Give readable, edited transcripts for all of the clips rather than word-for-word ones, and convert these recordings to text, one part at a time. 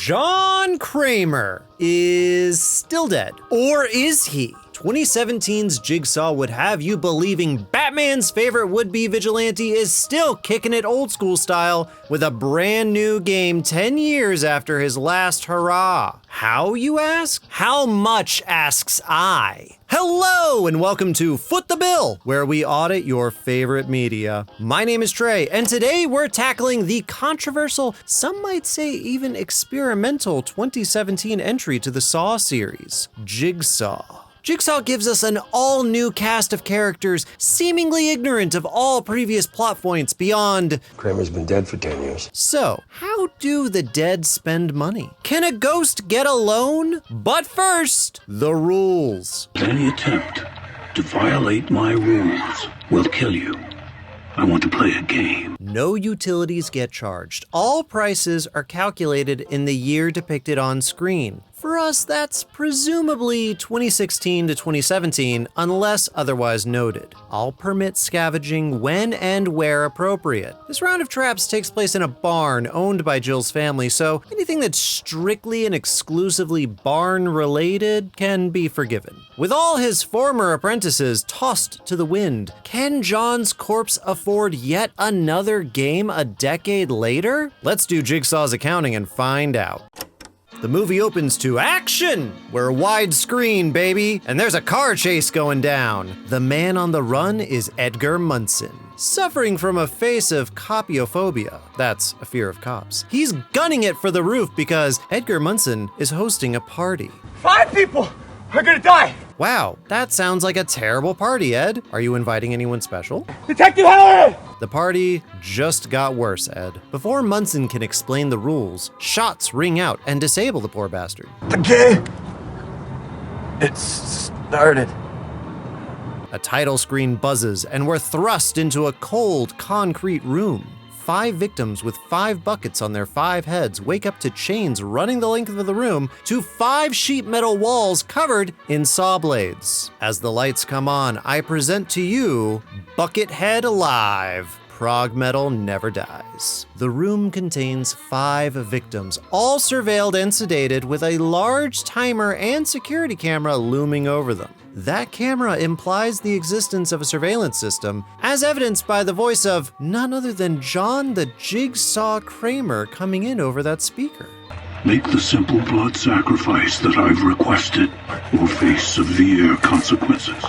John Kramer is still dead. Or is he? 2017's Jigsaw would have you believing Batman's favorite would-be vigilante is still kicking it old school style with a brand new game 10 years after his last hurrah. How, you ask? How much, asks I. Hello and welcome to Foot the Bill, where we audit your favorite media. My name is Trey, and today we're tackling the controversial, some might say even experimental 2017 entry to the Saw series, Jigsaw. Jigsaw gives us an all-new cast of characters seemingly ignorant of all previous plot points beyond... Kramer's been dead for 10 years. So, how do the dead spend money? Can a ghost get a loan? But first, the rules. Any attempt to violate my rules will kill you. I want to play a game. No utilities get charged. All prices are calculated in the year depicted on screen. For us, that's presumably 2016 to 2017, unless otherwise noted. I'll permit scavenging when and where appropriate. This round of traps takes place in a barn owned by Jill's family, so anything that's strictly and exclusively barn-related can be forgiven. With all his former apprentices tossed to the wind, can John's corpse afford yet another game a decade later? Let's do Jigsaw's accounting and find out. The movie opens to action! We're widescreen, baby, and there's a car chase going down. The man on the run is Edgar Munson, suffering from a face of copiophobia. That's a fear of cops. He's gunning it for the roof because Edgar Munson is hosting a party. 5 people are gonna die! Wow, that sounds like a terrible party, Ed. Are you inviting anyone special? Detective Halloran! The party just got worse, Ed. Before Munson can explain the rules, shots ring out and disable the poor bastard. The game! It started. A title screen buzzes and we're thrust into a cold, concrete room. 5 victims with 5 buckets on their 5 heads wake up to chains running the length of the room to 5 sheet metal walls covered in saw blades. As the lights come on, I present to you Buckethead Alive. Prog metal never dies. The room contains 5 victims, all surveilled and sedated with a large timer and security camera looming over them. That camera implies the existence of a surveillance system, as evidenced by the voice of none other than John the Jigsaw Kramer coming in over that speaker. Make the simple blood sacrifice that I've requested or face severe consequences.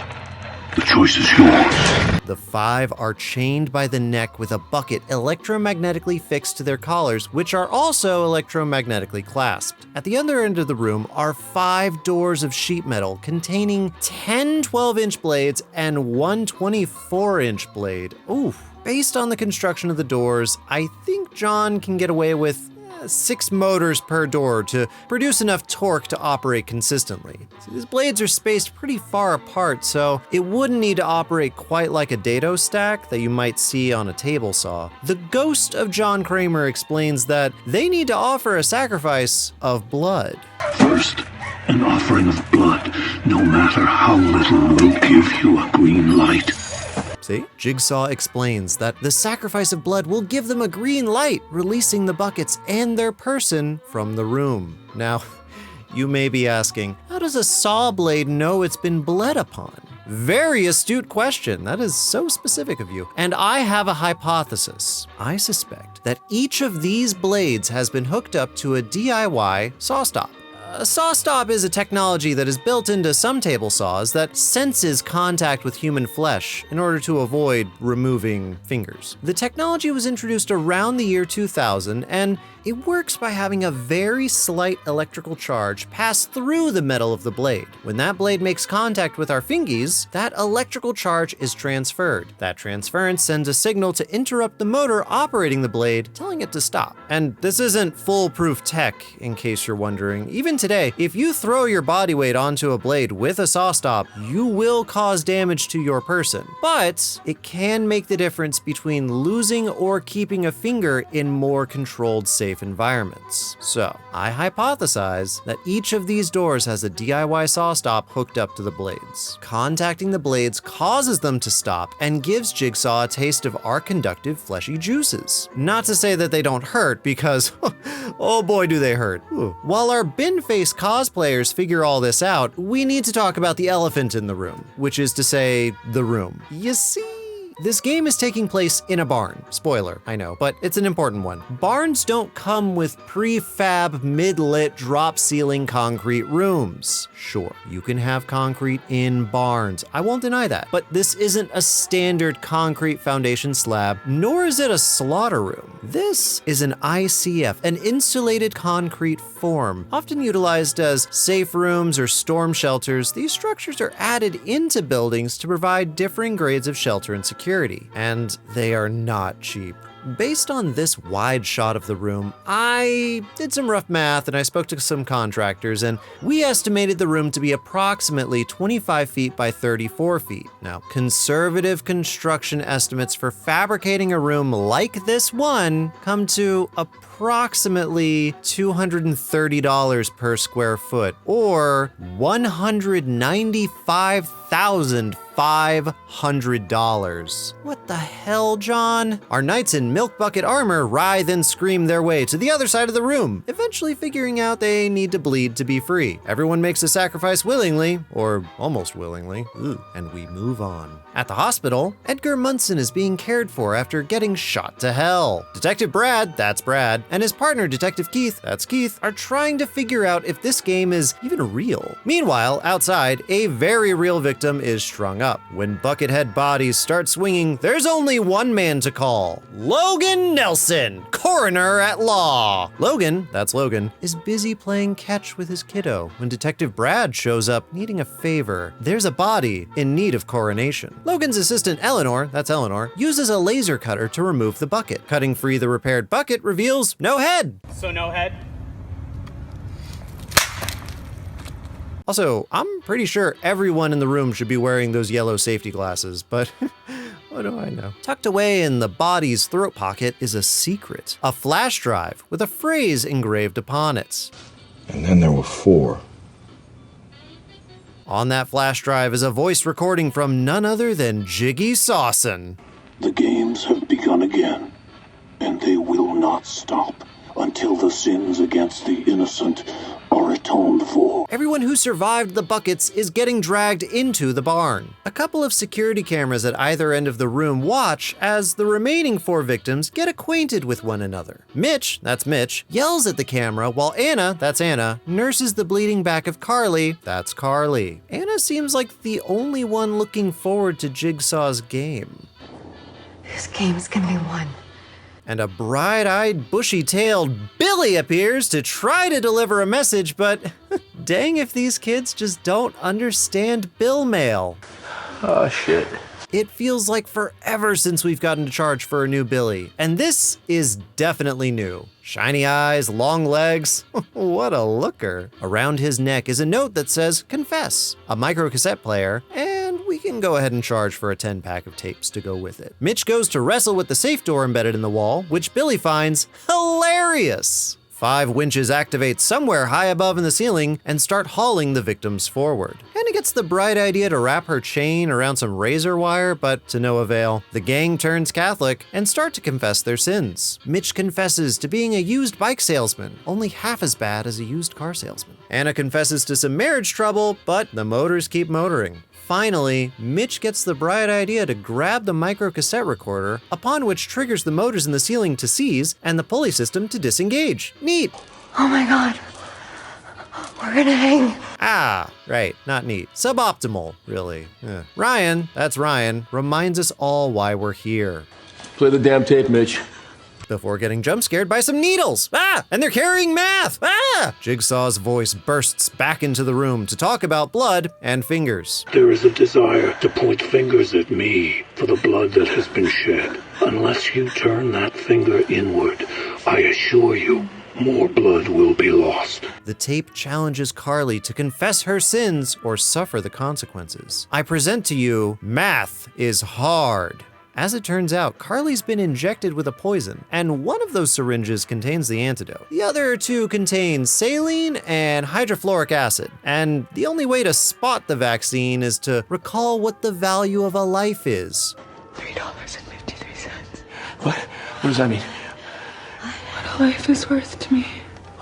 The choice is yours. The 5 are chained by the neck with a bucket electromagnetically fixed to their collars, which are also electromagnetically clasped. At the other end of the room are 5 doors of sheet metal containing 10 12-inch blades and 1 24-inch blade. Ooh. Based on the construction of the doors, I think John can get away with 6 motors per door to produce enough torque to operate consistently. So these blades are spaced pretty far apart, so it wouldn't need to operate quite like a dado stack that you might see on a table saw. The ghost of John Kramer explains that they need to offer a sacrifice of blood. First, an offering of blood, no matter how little, will give you a green light. See? Jigsaw explains that the sacrifice of blood will give them a green light, releasing the buckets and their person from the room. Now, you may be asking, how does a saw blade know it's been bled upon? Very astute question. That is so specific of you. And I have a hypothesis. I suspect that each of these blades has been hooked up to a DIY saw stop. A saw stop is a technology that is built into some table saws that senses contact with human flesh in order to avoid removing fingers. The technology was introduced around the year 2000, and it works by having a very slight electrical charge pass through the metal of the blade. When that blade makes contact with our fingies, that electrical charge is transferred. That transference sends a signal to interrupt the motor operating the blade, telling it to stop. And this isn't foolproof tech, in case you're wondering. Even today, if you throw your body weight onto a blade with a saw stop, you will cause damage to your person. But it can make the difference between losing or keeping a finger in more controlled, safe safe environments. So, I hypothesize that each of these doors has a DIY saw stop hooked up to the blades. Contacting the blades causes them to stop and gives Jigsaw a taste of our conductive fleshy juices. Not to say that they don't hurt, because oh boy do they hurt. Ooh. While our bin face cosplayers figure all this out, we need to talk about the elephant in the room, which is to say, the room. You see, this game is taking place in a barn. Spoiler, I know, but it's an important one. Barns don't come with prefab, mid-lit, drop-ceiling concrete rooms. Sure, you can have concrete in barns. I won't deny that. But this isn't a standard concrete foundation slab, nor is it a slaughter room. This is an ICF, an insulated concrete form. Often utilized as safe rooms or storm shelters, these structures are added into buildings to provide differing grades of shelter and security, and they are not cheap. Based on this wide shot of the room, I did some rough math and I spoke to some contractors, and we estimated the room to be approximately 25 feet by 34 feet. Now, conservative construction estimates for fabricating a room like this one come to approximately $230 per square foot, or $195,500. What the hell, John? Our knights in milk bucket armor writhe and scream their way to the other side of the room, eventually figuring out they need to bleed to be free. Everyone makes a sacrifice willingly, or almost willingly, and we move on. At the hospital, Edgar Munson is being cared for after getting shot to hell. Detective Brad, that's Brad, and his partner, Detective Keith, that's Keith, are trying to figure out if this game is even real. Meanwhile, outside, a very real victim is strung up. When Buckethead bodies start swinging, there's only one man to call: Logan Nelson, coroner at law. Logan, that's Logan, is busy playing catch with his kiddo when Detective Brad shows up needing a favor. There's a body in need of coronation. Logan's assistant Eleanor, that's Eleanor, uses a laser cutter to remove the bucket. Cutting free the repaired bucket reveals no head. So no head? Also, I'm pretty sure everyone in the room should be wearing those yellow safety glasses, but what do I know? Tucked away in the body's throat pocket is a secret, a flash drive with a phrase engraved upon it. And then there were 4. On that flash drive is a voice recording from none other than Jiggy Sawson. The games have begun again, and they will not stop until the sins against the innocent are atoned for. Everyone who survived the buckets is getting dragged into the barn. A couple of security cameras at either end of the room watch as the remaining 4 victims get acquainted with one another. Mitch, that's Mitch, yells at the camera while Anna, that's Anna, nurses the bleeding back of Carly, that's Carly. Anna seems like the only one looking forward to Jigsaw's game. This game's gonna be won. And a bright-eyed, bushy-tailed Billy appears to try to deliver a message, but dang if these kids just don't understand Bill mail. Oh, shit. It feels like forever since we've gotten to charge for a new Billy, and this is definitely new. Shiny eyes, long legs, what a looker. Around his neck is a note that says, confess, a microcassette player, and we can go ahead and charge for a 10-pack of tapes to go with it. Mitch goes to wrestle with the safe door embedded in the wall, which Billy finds hilarious. 5 winches activate somewhere high above in the ceiling and start hauling the victims forward. Anna gets the bright idea to wrap her chain around some razor wire, but to no avail. The gang turns Catholic and start to confess their sins. Mitch confesses to being a used bike salesman, only half as bad as a used car salesman. Anna confesses to some marriage trouble, but the motors keep motoring. Finally, Mitch gets the bright idea to grab the microcassette recorder, upon which triggers the motors in the ceiling to seize and the pulley system to disengage. Neat. Oh my god. We're gonna hang. Ah, right, not neat. Suboptimal, really. Ryan, that's Ryan, reminds us all why we're here. Play the damn tape, Mitch. Before getting jump scared by some needles. Ah, and they're carrying math. Ah! Jigsaw's voice bursts back into the room to talk about blood and fingers. There is a desire to point fingers at me for the blood that has been shed. Unless you turn that finger inward, I assure you, more blood will be lost. The tape challenges Carly to confess her sins or suffer the consequences. I present to you, math is hard. As it turns out, Carly's been injected with a poison, and one of those syringes contains the antidote. The other two contain saline and hydrofluoric acid, and the only way to spot the vaccine is to recall what the value of a life is. $3.53. What does that mean? What a life is worth to me.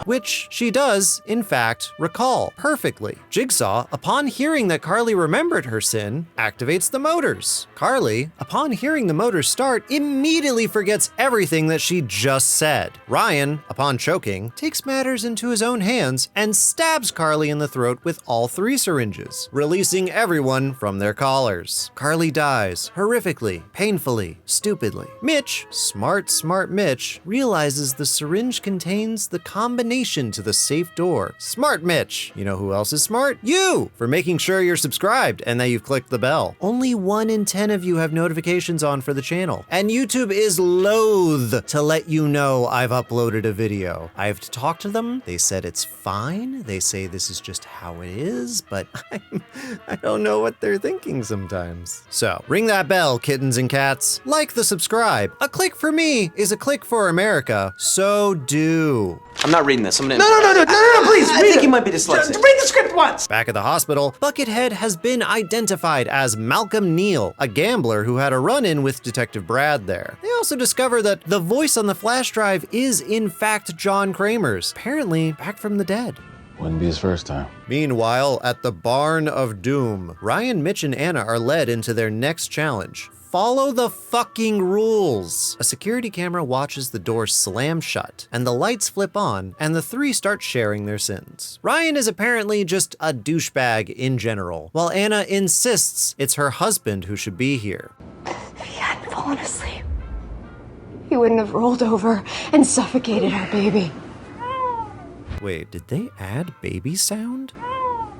Which she does, in fact, recall perfectly. Jigsaw, upon hearing that Carly remembered her sin, activates the motors. Carly, upon hearing the motors start, immediately forgets everything that she just said. Ryan, upon choking, takes matters into his own hands and stabs Carly in the throat with all 3 syringes, releasing everyone from their collars. Carly dies, horrifically, painfully, stupidly. Mitch, smart Mitch, realizes the syringe contains the combination to the safe door. Smart Mitch! You know who else is smart? You! For making sure you're subscribed and that you've clicked the bell. Only 1 in 10 of you have notifications on for the channel, and YouTube is loath to let you know I've uploaded a video. I've talked to them, they said it's fine, they say this is just how it is, but I don't know what they're thinking sometimes. So, ring that bell, kittens and cats. Like the subscribe. A click for me is a click for America, so do. I'm not reading this. I'm gonna. No, please I think you might be dyslexic. Read the script once. Back at the hospital, Buckethead has been identified as Malcolm Neal, a gambler who had a run-in with Detective Brad there. They also discover that the voice on the flash drive is in fact John Kramer's, apparently back from the dead. Wouldn't be his first time. Meanwhile, at the Barn of Doom, Ryan, Mitch, and Anna are led into their next challenge. Follow the fucking rules. A security camera watches the door slam shut, and the lights flip on, and the 3 start sharing their sins. Ryan is apparently just a douchebag in general, while Anna insists it's her husband who should be here. If he hadn't fallen asleep, he wouldn't have rolled over and suffocated our baby. Wait, did they add baby sound? Oh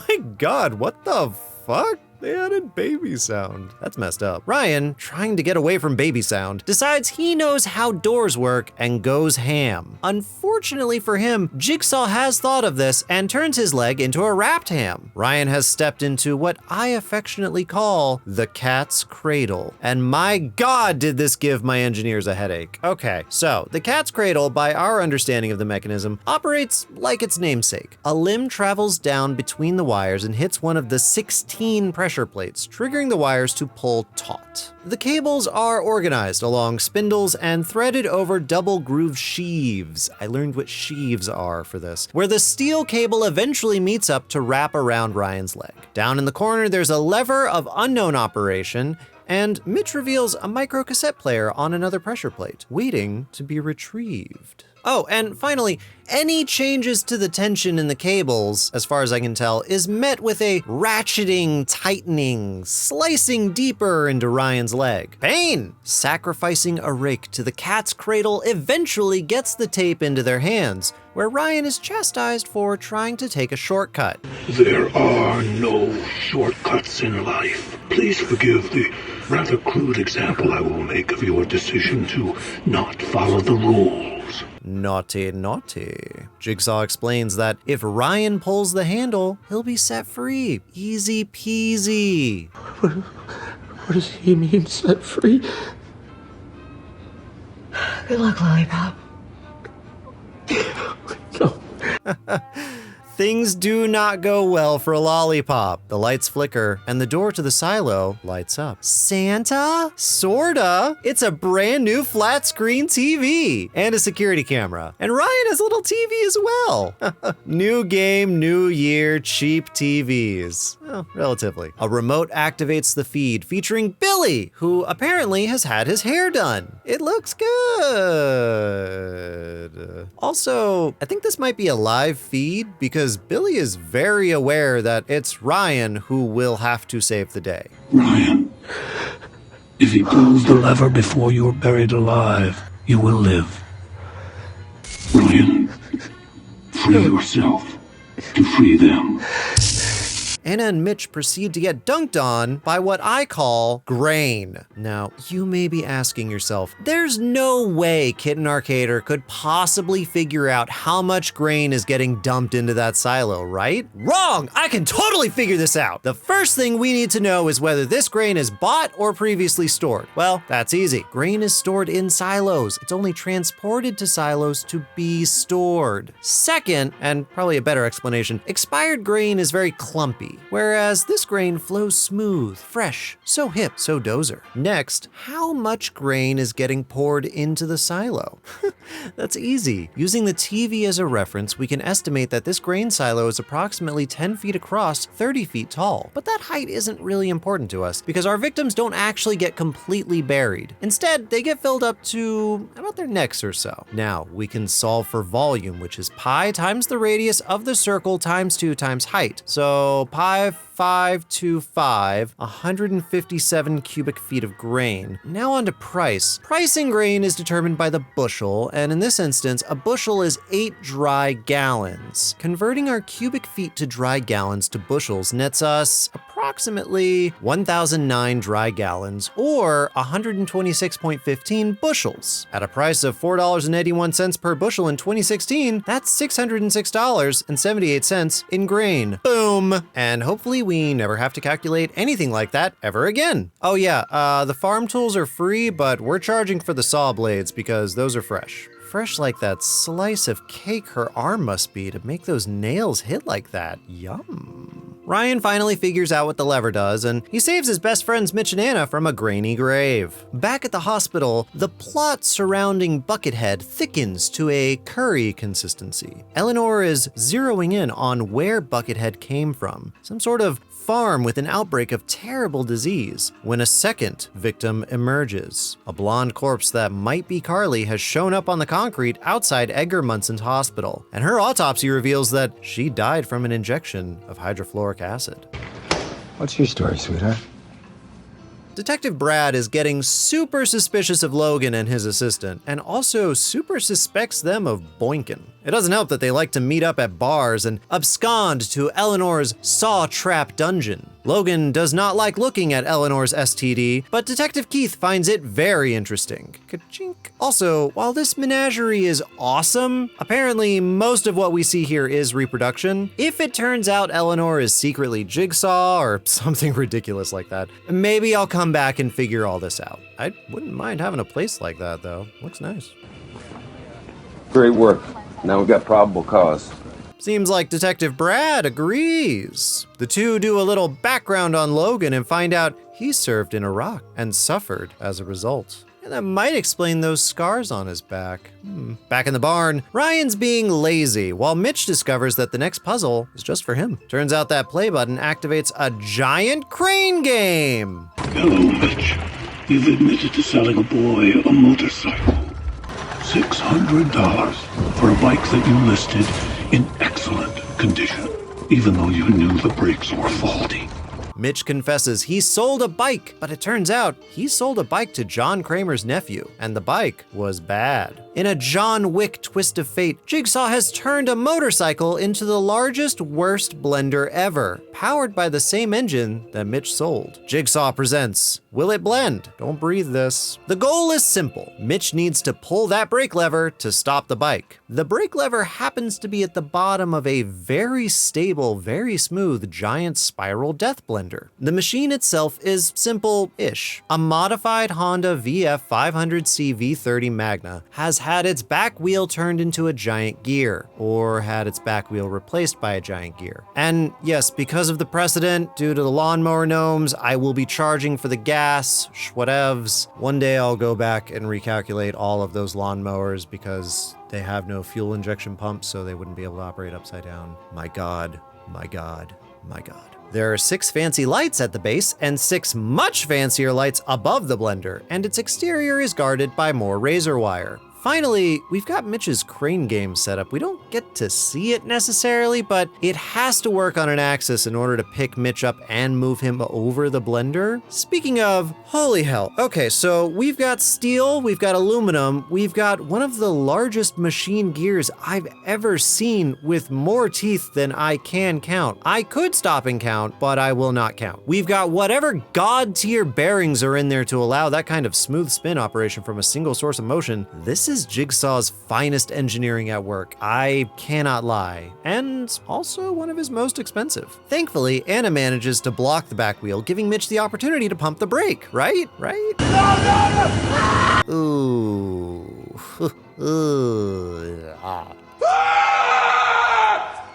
my god, what the fuck? They added baby sound. That's messed up. Ryan, trying to get away from baby sound, decides he knows how doors work and goes ham. Unfortunately for him, Jigsaw has thought of this and turns his leg into a wrapped ham. Ryan has stepped into what I affectionately call the cat's cradle. And my god, did this give my engineers a headache. Okay, so the cat's cradle, by our understanding of the mechanism, operates like its namesake. A limb travels down between the wires and hits one of the 16 pressure plates, triggering the wires to pull taut. The cables are organized along spindles and threaded over double groove sheaves. I learned what sheaves are for this, where the steel cable eventually meets up to wrap around Ryan's leg. Down in the corner, there's a lever of unknown operation, and Mitch reveals a micro cassette player on another pressure plate, waiting to be retrieved. Oh, and finally, any changes to the tension in the cables, as far as I can tell, is met with a ratcheting, tightening, slicing deeper into Ryan's leg. Pain! Sacrificing a rake to the cat's cradle eventually gets the tape into their hands, where Ryan is chastised for trying to take a shortcut. There are no shortcuts in life. Please forgive the rather crude example I will make of your decision to not follow the rules. Naughty, naughty. Jigsaw explains that if Ryan pulls the handle, he'll be set free. Easy peasy. What does he mean, set free? Good luck, Lollipop. No. Things do not go well for Lollipop. The lights flicker, and the door to the silo lights up. Santa? Sorta. It's a brand new flat screen TV and a security camera. And Ryan has a little TV as well. New game, new year, cheap TVs. Well, relatively. A remote activates the feed featuring Billy, who apparently has had his hair done. It looks good. Also, I think this might be a live feed because Billy is very aware that it's Ryan who will have to save the day. Ryan, if he pulls the lever before you're buried alive, you will live. Ryan, free yourself to free them. Anna and Mitch proceed to get dunked on by what I call grain. Now, you may be asking yourself, there's no way Kitten Arcader could possibly figure out how much grain is getting dumped into that silo, right? Wrong! I can totally figure this out. The first thing we need to know is whether this grain is bought or previously stored. Well, that's easy. Grain is stored in silos. It's only transported to silos to be stored. Second, and probably a better explanation, expired grain is very clumpy, whereas this grain flows smooth, fresh, so hip, so dozer. Next, how much grain is getting poured into the silo? That's easy. Using the TV as a reference, we can estimate that this grain silo is approximately 10 feet across, 30 feet tall. But that height isn't really important to us because our victims don't actually get completely buried. Instead, they get filled up to about their necks or so. Now, we can solve for volume, which is pi times the radius of the circle times 2 times height. So pi 525, 157 cubic feet of grain. Now on to price. Price in grain is determined by the bushel, and in this instance, a bushel is 8 dry gallons. Converting our cubic feet to dry gallons to bushels nets us approximately 1,009 dry gallons, or 126.15 bushels. At a price of $4.81 per bushel in 2016, that's $606.78 in grain. Boom! And hopefully we never have to calculate anything like that ever again. Oh yeah, the farm tools are free, but we're charging for the saw blades because those are fresh. Fresh like that slice of cake her arm must be to make those nails hit like that. Yum. Ryan finally figures out what the lever does, and he saves his best friends Mitch and Anna from a grainy grave. Back at the hospital, the plot surrounding Buckethead thickens to a curry consistency. Eleanor is zeroing in on where Buckethead came from, some sort of farm with an outbreak of terrible disease, when a second victim emerges. A blonde corpse that might be Carly has shown up on the concrete outside Edgar Munson's hospital, and her autopsy reveals that she died from an injection of hydrofluoric acid. What's your story, sweetheart? Detective Brad is getting super suspicious of Logan and his assistant, and also super suspects them of boinking. It doesn't help that they like to meet up at bars and abscond to Eleanor's saw trap dungeon. Logan does not like looking at Eleanor's STD, but Detective Keith finds it very interesting. Ka-chink. Also, while this menagerie is awesome, apparently most of what we see here is reproduction. If it turns out Eleanor is secretly Jigsaw or something ridiculous like that, maybe I'll come back and figure all this out. I wouldn't mind having a place like that though. Looks nice. Great work. Now we've got probable cause. Seems like Detective Brad agrees. The two do a little background on Logan and find out he served in Iraq and suffered as a result. And that might explain those scars on his back. Back in the barn, Ryan's being lazy while Mitch discovers that the next puzzle is just for him. Turns out that play button activates a giant crane game. Hello, Mitch. You've admitted to selling a boy a motorcycle. $600 for a bike that you listed in excellent condition, even though you knew the brakes were faulty. Mitch confesses he sold a bike, but it turns out he sold a bike to John Kramer's nephew, and the bike was bad. In a John Wick twist of fate, Jigsaw has turned a motorcycle into the largest, worst blender ever, powered by the same engine that Mitch sold. Jigsaw presents Will It Blend? Don't breathe this. The goal is simple. Mitch needs to pull that brake lever to stop the bike. The brake lever happens to be at the bottom of a very stable, very smooth giant spiral death blender. The machine itself is simple-ish. A modified Honda VF 500C V30 Magna has had its back wheel turned into a giant gear, or had its back wheel replaced by a giant gear. And yes, because of the precedent, due to the lawnmower gnomes, I will be charging for the gas, whatevs. One day I'll go back and recalculate all of those lawnmowers because they have no fuel injection pumps, so they wouldn't be able to operate upside down. My God, my God, my God. There are 6 fancy lights at the base and 6 much fancier lights above the blender, and its exterior is guarded by more razor wire. Finally, we've got Mitch's crane game set up. We don't get to see it necessarily, but it has to work on an axis in order to pick Mitch up and move him over the blender. Speaking of, holy hell. Okay, so we've got steel, we've got aluminum, we've got one of the largest machine gears I've ever seen with more teeth than I can count. I could stop and count, but I will not count. We've got whatever god tier bearings are in there to allow that kind of smooth spin operation from a single source of motion. This is Jigsaw's finest engineering at work. I cannot lie. And also one of his most expensive. Thankfully, Anna manages to block the back wheel, giving Mitch the opportunity to pump the brake, right? Right? No! Ooh.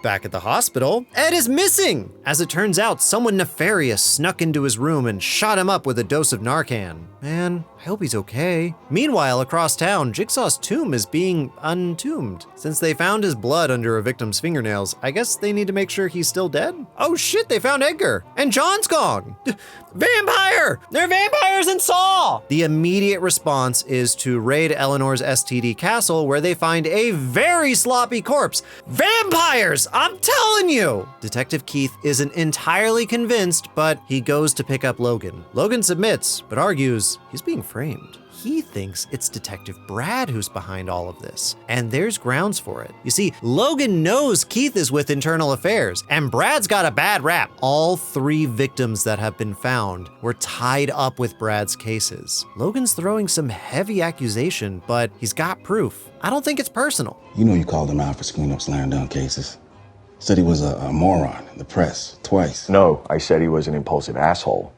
Back at the hospital, Ed is missing! As it turns out, someone nefarious snuck into his room and shot him up with a dose of Narcan. Man, I hope he's okay. Meanwhile, across town, Jigsaw's tomb is being untombed. Since they found his blood under a victim's fingernails, I guess they need to make sure he's still dead? Oh shit, they found Edgar! And John's gone! Vampire! There are vampires in Saw! The immediate response is to raid Eleanor's STD castle, where they find a very sloppy corpse. Vampires! I'm telling you! Detective Keith isn't entirely convinced, but he goes to pick up Logan. Logan submits, but argues he's being framed. He thinks it's Detective Brad who's behind all of this, and there's grounds for it. You see, Logan knows Keith is with Internal Affairs, and Brad's got a bad rap. All 3 victims that have been found were tied up with Brad's cases. Logan's throwing some heavy accusation, but he's got proof. I don't think it's personal. You know you called him out for screwing up slam dunk cases. Said he was a moron in the press, twice. No, I said he was an impulsive asshole.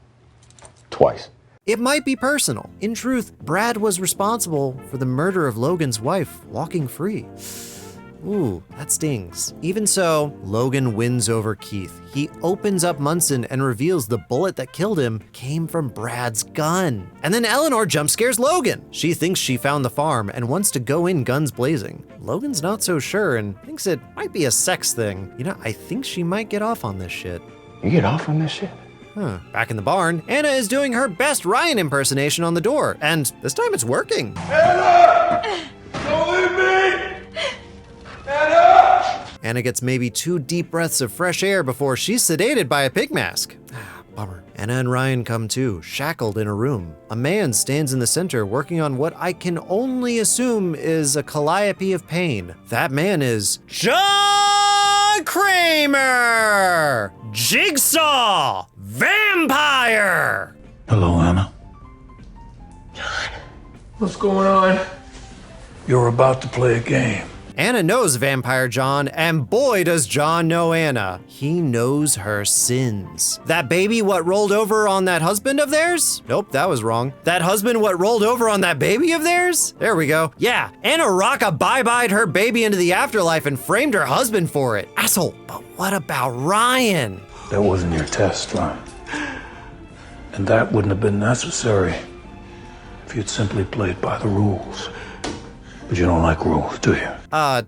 Twice. It might be personal. In truth, Brad was responsible for the murder of Logan's wife walking free. Ooh, that stings. Even so, Logan wins over Keith. He opens up Munson and reveals the bullet that killed him came from Brad's gun. And then Eleanor jump scares Logan. She thinks she found the farm and wants to go in guns blazing. Logan's not so sure and thinks it might be a sex thing. You know, I think she might get off on this shit. You get off on this shit? Back in the barn, Anna is doing her best Ryan impersonation on the door, and this time it's working. Anna! Don't leave me! Anna! Anna gets maybe 2 deep breaths of fresh air before she's sedated by a pig mask. Bummer. Anna and Ryan come to, shackled in a room. A man stands in the center working on what I can only assume is a calliope of pain. That man is John Kramer! Jigsaw! Vampire! Hello, Anna. What's going on? You're about to play a game. Anna knows Vampire John, and boy does John know Anna. He knows her sins. That baby what rolled over on that husband of theirs? Nope, that was wrong. That husband what rolled over on that baby of theirs? There we go. Yeah, Anna rock-a-bye-byed her baby into the afterlife and framed her husband for it. Asshole, but what about Ryan? That wasn't your test, Ryan. And that wouldn't have been necessary if you'd simply played by the rules. But you don't like rules, do you?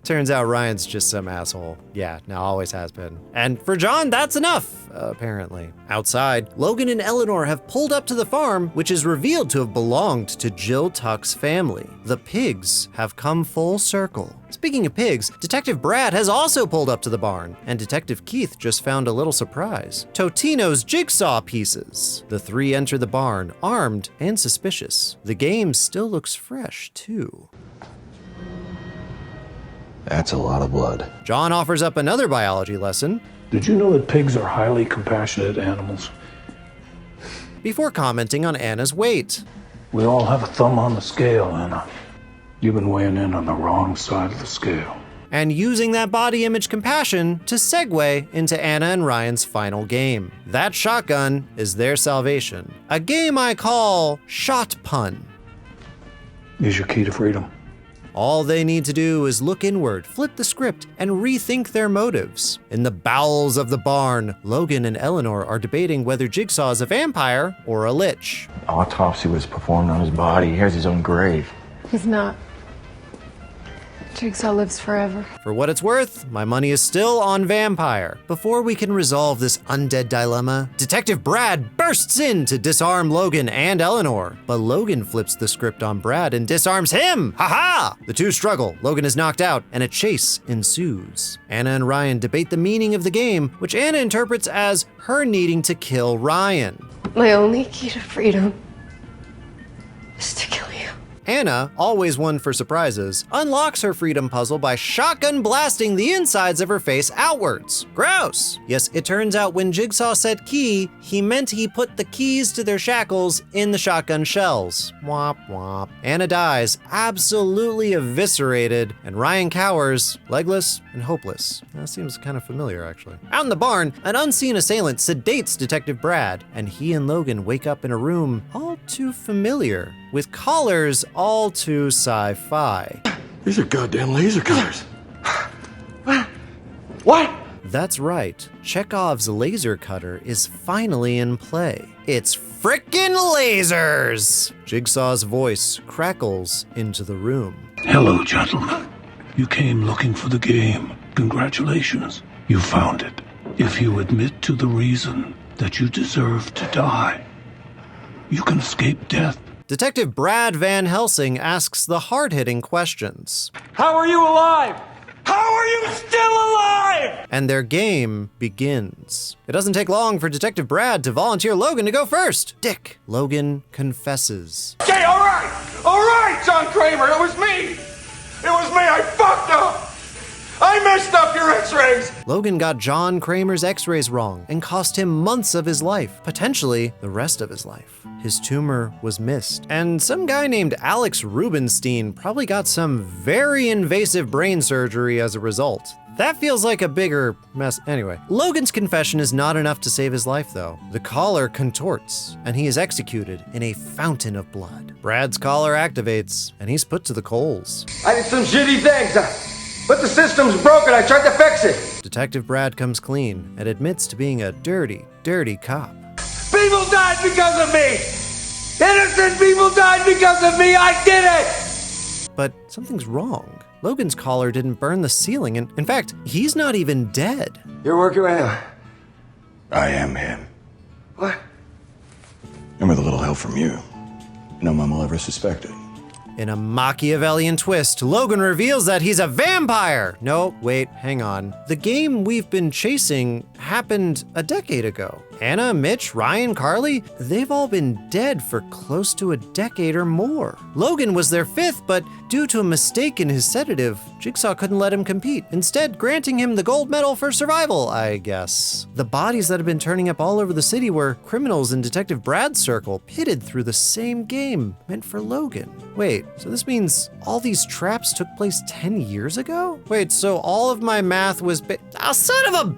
Turns out Ryan's just some asshole. Yeah, now always has been. And for John, that's enough, apparently. Outside, Logan and Eleanor have pulled up to the farm, which is revealed to have belonged to Jill Tuck's family. The pigs have come full circle. Speaking of pigs, Detective Brad has also pulled up to the barn, and Detective Keith just found a little surprise. Totino's jigsaw pieces. The 3 enter the barn, armed and suspicious. The game still looks fresh, too. That's a lot of blood. John offers up another biology lesson. Did you know that pigs are highly compassionate animals? Before commenting on Anna's weight. We all have a thumb on the scale, Anna. You've been weighing in on the wrong side of the scale. And using that body image compassion to segue into Anna and Ryan's final game. That shotgun is their salvation. A game I call Shot Pun. Is your key to freedom. All they need to do is look inward, flip the script, and rethink their motives. In the bowels of the barn, Logan and Eleanor are debating whether Jigsaw is a vampire or a lich. Autopsy was performed on his body. He has his own grave. He's not. Jigsaw lives forever. For what it's worth, my money is still on Vampire. Before we can resolve this undead dilemma, Detective Brad bursts in to disarm Logan and Eleanor. But Logan flips the script on Brad and disarms him! Ha-ha! The two struggle, Logan is knocked out, and a chase ensues. Anna and Ryan debate the meaning of the game, which Anna interprets as her needing to kill Ryan. My only key to freedom is to kill you. Anna, always one for surprises, unlocks her freedom puzzle by shotgun blasting the insides of her face outwards. Gross! Yes, it turns out when Jigsaw said key, he meant he put the keys to their shackles in the shotgun shells. Womp womp. Anna dies, absolutely eviscerated, and Ryan cowers, legless and hopeless. That seems kind of familiar, actually. Out in the barn, an unseen assailant sedates Detective Brad, and he and Logan wake up in a room all too familiar, with collars all too sci-fi. These are goddamn laser cutters. What? That's right, Chekhov's laser cutter is finally in play. It's frickin' lasers! Jigsaw's voice crackles into the room. Hello, gentlemen. You came looking for the game. Congratulations. You found it. If you admit to the reason that you deserve to die, you can escape death. Detective Brad Van Helsing asks the hard-hitting questions. How are you alive? How are you still alive? And their game begins. It doesn't take long for Detective Brad to volunteer Logan to go first. Dick. Logan confesses. Okay, all right, John Kramer, it was me. I fucked up. I messed up your x-rays. Logan got John Kramer's x-rays wrong and cost him months of his life, potentially the rest of his life. His tumor was missed, and some guy named Alex Rubenstein probably got some very invasive brain surgery as a result. That feels like a bigger mess. Anyway, Logan's confession is not enough to save his life, though. The collar contorts, and he is executed in a fountain of blood. Brad's collar activates, and he's put to the coals. I did some shitty things. But the system's broken. I tried to fix it. Detective Brad comes clean and admits to being a dirty, dirty cop. People died because of me. Innocent people died because of me. I did it. But something's wrong. Logan's collar didn't burn the ceiling, and in fact, he's not even dead. You're working with him. I am him. What? And with a little help from you, no one will ever suspect it. In a Machiavellian twist, Logan reveals that he's a vampire! No, wait, hang on. The game we've been chasing happened a decade ago. Anna, Mitch, Ryan, Carly, they've all been dead for close to a decade or more. Logan was their fifth, but due to a mistake in his sedative, Jigsaw couldn't let him compete, instead granting him the gold medal for survival, I guess. The bodies that have been turning up all over the city were criminals in Detective Brad's circle, pitted through the same game meant for Logan. Wait, so this means all these traps took place 10 years ago? Wait, so all of my math was son of a...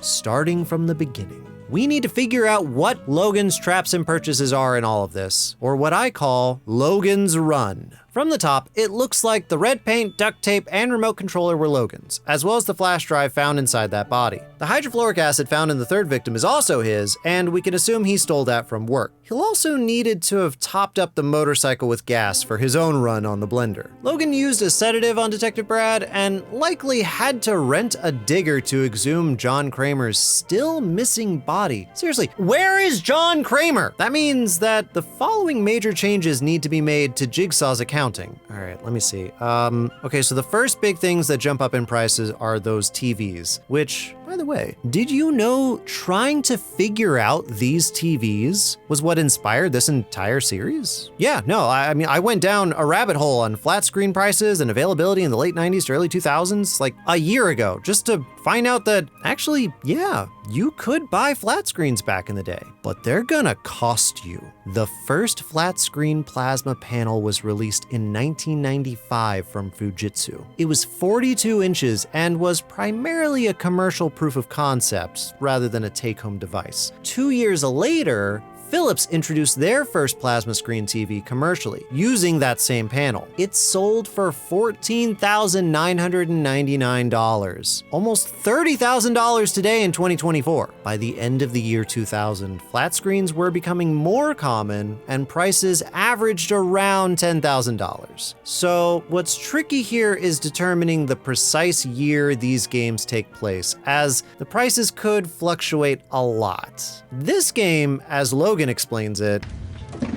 Starting from the beginning, we need to figure out what Logan's traps and purchases are in all of this, or what I call Logan's Run. From the top, it looks like the red paint, duct tape, and remote controller were Logan's, as well as the flash drive found inside that body. The hydrofluoric acid found in the third victim is also his, and we can assume he stole that from work. He'll also needed to have topped up the motorcycle with gas for his own run on the blender. Logan used a sedative on Detective Brad, and likely had to rent a digger to exhume John Kramer's still missing body. Seriously, where is John Kramer? That means that the following major changes need to be made to Jigsaw's account. All right, let me see. Okay, so the first big things that jump up in prices are those TVs, which, by the way, did you know trying to figure out these TVs was what inspired this entire series? Yeah, no, I mean, I went down a rabbit hole on flat screen prices and availability in the late 90s to early 2000s, like a year ago, just to find out that actually, yeah, you could buy flat screens back in the day, but they're gonna cost you. The first flat screen plasma panel was released in 1995 from Fujitsu. It was 42 inches and was primarily a commercial proof of concept rather than a take-home device. 2 years later, Philips introduced their first plasma screen TV commercially, using that same panel. It sold for $14,999, almost $30,000 today in 2024. By the end of the year 2000, flat screens were becoming more common and prices averaged around $10,000. So what's tricky here is determining the precise year these games take place, as the prices could fluctuate a lot. This game, as Logan explains it,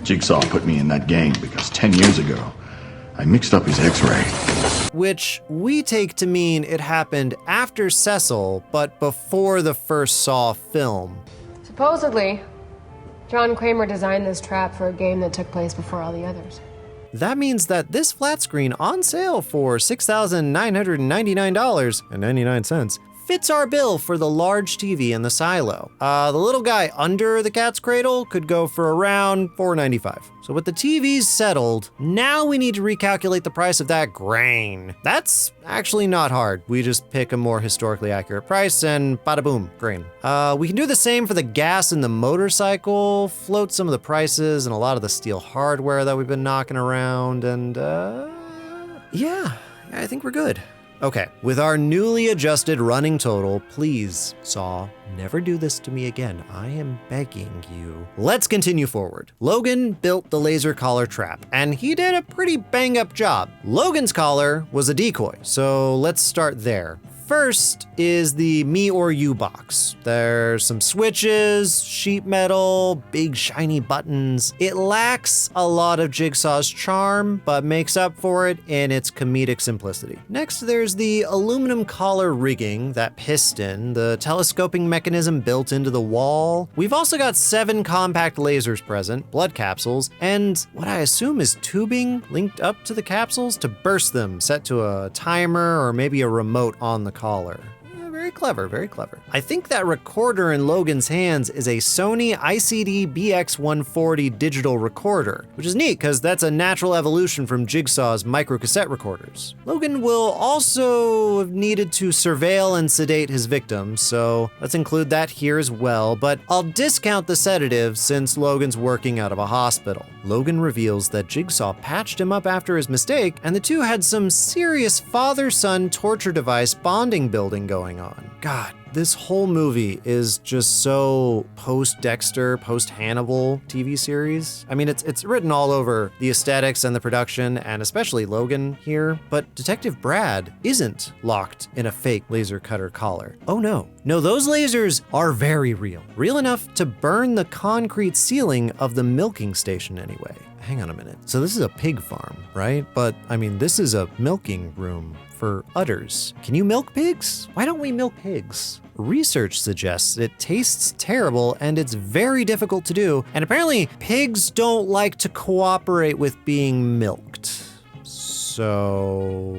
Jigsaw put me in that game because 10 years ago, I mixed up his x-ray. which we take to mean it happened after Cecil, but before the first Saw film. Supposedly, John Kramer designed this trap for a game that took place before all the others. That means that this flat screen on sale for $6,999.99 fits our bill for the large TV in the silo. The little guy under the cat's cradle could go for around $495. So with the TVs settled, now we need to recalculate the price of that grain. That's actually not hard. We just pick a more historically accurate price and bada boom, grain. We can do the same for the gas and the motorcycle, float some of the prices and a lot of the steel hardware that we've been knocking around, and yeah, I think we're good. Okay, with our newly adjusted running total, please, Saw, never do this to me again. I am begging you. Let's continue forward. Logan built the laser collar trap, and he did a pretty bang-up job. Logan's collar was a decoy, so let's start there. First is the me or you box. There's some switches, sheet metal, big shiny buttons. It lacks a lot of Jigsaw's charm, but makes up for it in its comedic simplicity. Next, there's the aluminum collar rigging, that piston, the telescoping mechanism built into the wall. We've also got 7 compact lasers present, blood capsules, and what I assume is tubing linked up to the capsules to burst them, set to a timer or maybe a remote on the collar. Very clever, very clever. I think that recorder in Logan's hands is a Sony ICD BX140 digital recorder, which is neat because that's a natural evolution from Jigsaw's microcassette recorders. Logan will also have needed to surveil and sedate his victims, so let's include that here as well, but I'll discount the sedative since Logan's working out of a hospital. Logan reveals that Jigsaw patched him up after his mistake, and the two had some serious father-son torture device bonding building going on. God, this whole movie is just so post-Dexter, post-Hannibal TV series. I mean, it's written all over the aesthetics and the production, and especially Logan here, but Detective Brad isn't locked in a fake laser cutter collar. Oh no. No, those lasers are very real. Real enough to burn the concrete ceiling of the milking station anyway. Hang on a minute. So this is a pig farm, right? But I mean, this is a milking room for udders. Can you milk pigs? Why don't we milk pigs? Research suggests it tastes terrible and it's very difficult to do. And apparently pigs don't like to cooperate with being milked. So...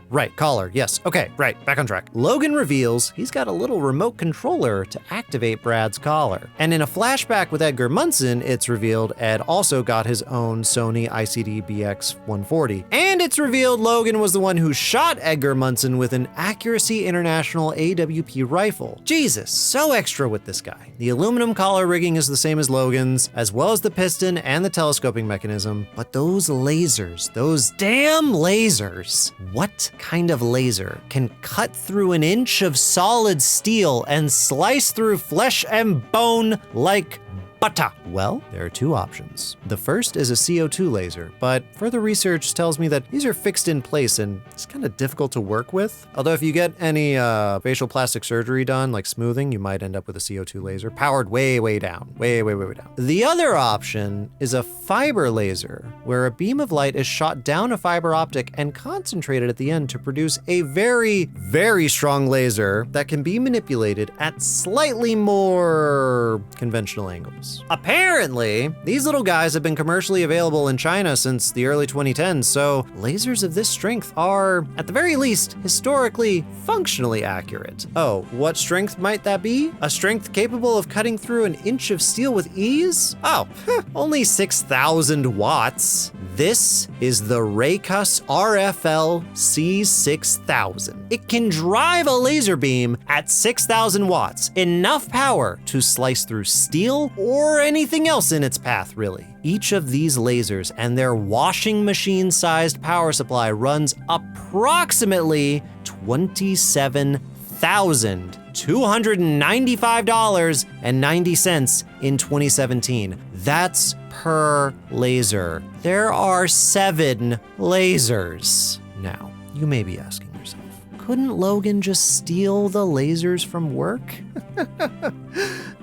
Right, collar, yes. Okay, right, back on track. Logan reveals he's got a little remote controller to activate Brad's collar. And in a flashback with Edgar Munson, it's revealed Ed also got his own Sony ICD BX140. And it's revealed Logan was the one who shot Edgar Munson with an Accuracy International AWP rifle. Jesus, so extra with this guy. The aluminum collar rigging is the same as Logan's, as well as the piston and the telescoping mechanism. But those lasers, those damn lasers, what kind of laser can cut through an inch of solid steel and slice through flesh and bone like butter? Well, there are 2 options. The first is a CO2 laser, but further research tells me that these are fixed in place and it's kind of difficult to work with. Although if you get any facial plastic surgery done, like smoothing, you might end up with a CO2 laser powered way down, way down. The other option is a fiber laser, where a beam of light is shot down a fiber optic and concentrated at the end to produce a very strong laser that can be manipulated at slightly more conventional angles. Apparently, these little guys have been commercially available in China since the early 2010s, so lasers of this strength are, at the very least, historically, functionally accurate. Oh, what strength might that be? A strength capable of cutting through an inch of steel with ease? Oh, only 6,000 watts. This is the Raycus RFL C6000. It can drive a laser beam at 6,000 watts, enough power to slice through steel or or anything else in its path, really. Each of these lasers and their washing machine-sized power supply runs approximately $27,295.90 in 2017. That's per laser. There are 7 lasers. Now, you may be asking yourself, couldn't Logan just steal the lasers from work?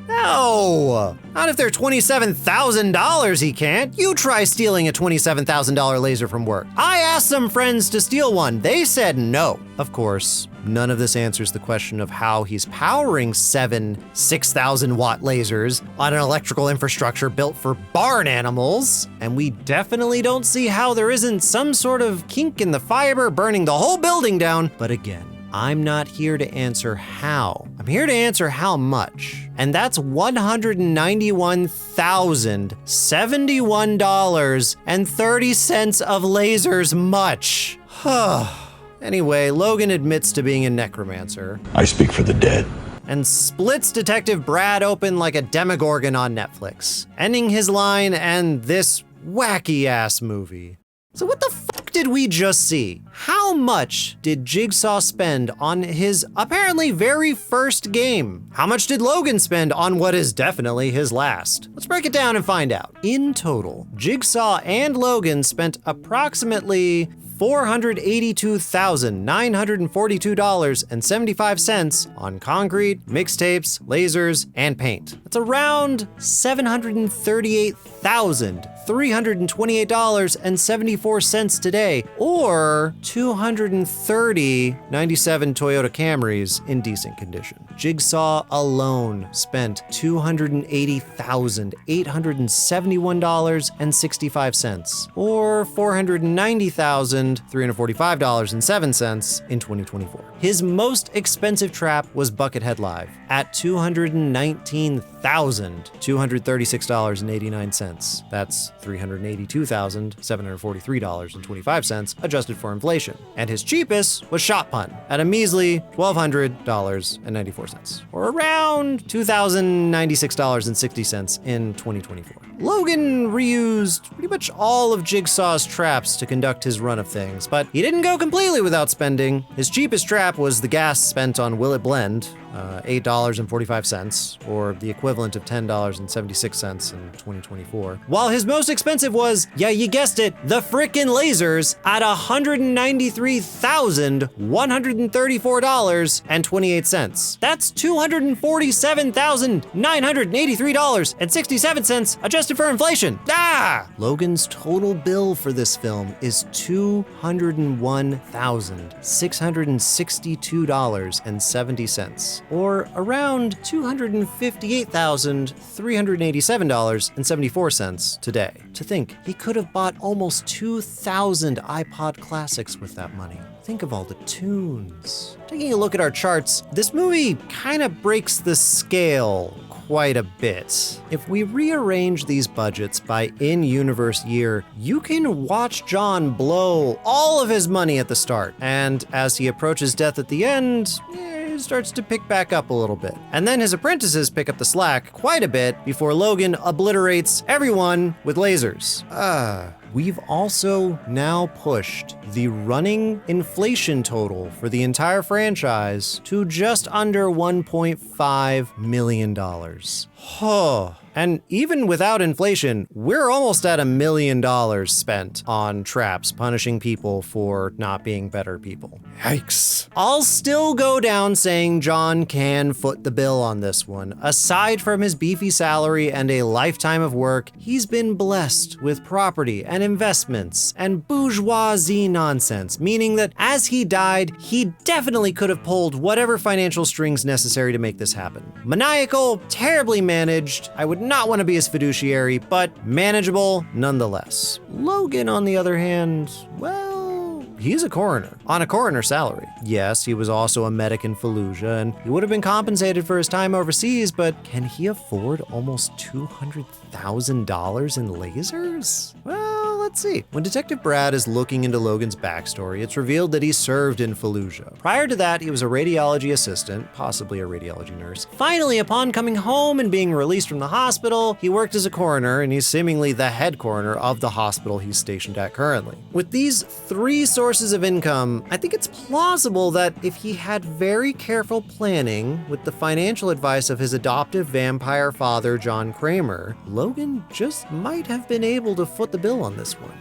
No, not if they're $27,000 he can't. You try stealing a $27,000 laser from work. I asked some friends to steal one. They said no. Of course, none of this answers the question of how he's powering 7 6,000-watt lasers on an electrical infrastructure built for barn animals. And we definitely don't see how there isn't some sort of kink in the fiber burning the whole building down. But again, I'm not here to answer how. I'm here to answer how much. And that's $191,071.30 of lasers much. Anyway, Logan admits to being a necromancer. I speak for the dead. And splits Detective Brad open like a Demogorgon on Netflix, ending his line and this wacky-ass movie. So what the fuck did we just see? How much did Jigsaw spend on his apparently very first game? How much did Logan spend on what is definitely his last? Let's break it down and find out. In total, Jigsaw and Logan spent approximately $482,942.75 on concrete, mixtapes, lasers, and paint. That's around $738,328.74 today, or 230 97 Toyota Camrys in decent condition. Jigsaw alone spent $280,871.65, or $490,345.07 in 2024. His most expensive trap was Buckethead Live at $219,236.89. That's $382,743.25 adjusted for inflation. And his cheapest was Shot Pun at a measly $1,200.94, or around $2,096.60 in 2024. Logan reused pretty much all of Jigsaw's traps to conduct his run of things, but he didn't go completely without spending. His cheapest trap was the gas spent on Will It Blend, $8.45, or the equivalent of $10.76 in 2024. While his most expensive was, yeah, you guessed it, the frickin' lasers at $193,134.28. That's $247,983.67 adjusted for inflation. Logan's total bill for this film is $201,662.70. or around $258,387.74 today. To think, he could have bought almost 2,000 iPod classics with that money. Think of all the tunes. Taking a look at our charts, this movie kind of breaks the scale quite a bit. If we rearrange these budgets by in-universe year, you can watch John blow all of his money at the start, and as he approaches death at the end, it starts to pick back up a little bit. And then his apprentices pick up the slack quite a bit before Logan obliterates everyone with lasers. We've also now pushed the running inflation total for the entire franchise to just under $1.5 million. And even without inflation, we're almost at $1 million spent on traps punishing people for not being better people. Yikes. I'll still go down saying John can foot the bill on this one. Aside from his beefy salary and a lifetime of work, he's been blessed with property and investments and bourgeoisie nonsense, meaning that as he died, he definitely could have pulled whatever financial strings necessary to make this happen. Maniacal, terribly managed. I would not want to be his fiduciary, but manageable nonetheless. Logan, on the other hand, well, he's a coroner on a coroner salary. Yes, he was also a medic in Fallujah, and he would have been compensated for his time overseas, but can he afford almost $200,000 in lasers? Well, let's see. When Detective Brad is looking into Logan's backstory, it's revealed that he served in Fallujah. Prior to that, he was a radiology assistant, possibly a radiology nurse. Finally, upon coming home and being released from the hospital, he worked as a coroner, and he's seemingly the head coroner of the hospital he's stationed at currently. With these 3 sources of income, I think it's plausible that if he had very careful planning with the financial advice of his adoptive vampire father, John Kramer, Logan just might have been able to foot the bill on this one.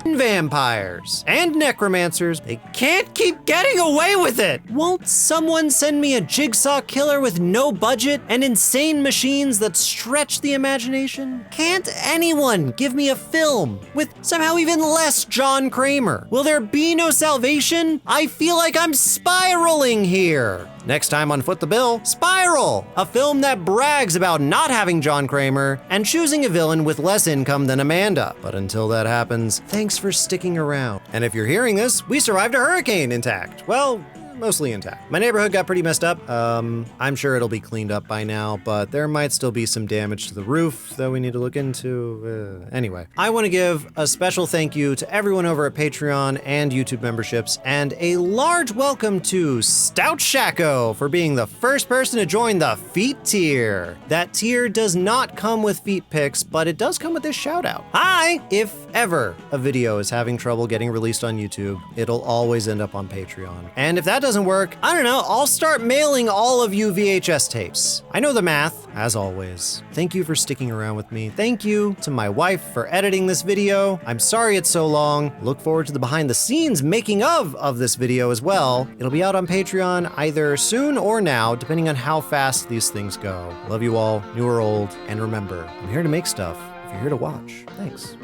Vampires and necromancers, they can't keep getting away with it! Won't someone send me a jigsaw killer with no budget and insane machines that stretch the imagination? Can't anyone give me a film with somehow even less John Kramer? Will there be no salvation? I feel like I'm spiraling here. Next time on Foot the Bill, Spiral, a film that brags about not having John Kramer and choosing a villain with less income than Amanda. But until that happens, thanks for sticking around. And if you're hearing this, we survived a hurricane intact. Well, mostly intact. My neighborhood got pretty messed up. I'm sure it'll be cleaned up by now, but there might still be some damage to the roof that we need to look into. Anyway, I want to give a special thank you to everyone over at Patreon and YouTube memberships, and a large welcome to Stout Shacko for being the first person to join the Feet tier. That tier does not come with feet pics, but it does come with this shout out. Hi! If ever a video is having trouble getting released on YouTube, it'll always end up on Patreon. And if that doesn't work, I don't know, I'll start mailing all of you VHS tapes. I know the math, as always. Thank you for sticking around with me. Thank you to my wife for editing this video. I'm sorry it's so long. Look forward to the behind the scenes making of this video as well. It'll be out on Patreon either soon or now, depending on how fast these things go. Love you all, new or old, and remember, I'm here to make stuff if you're here to watch. Thanks.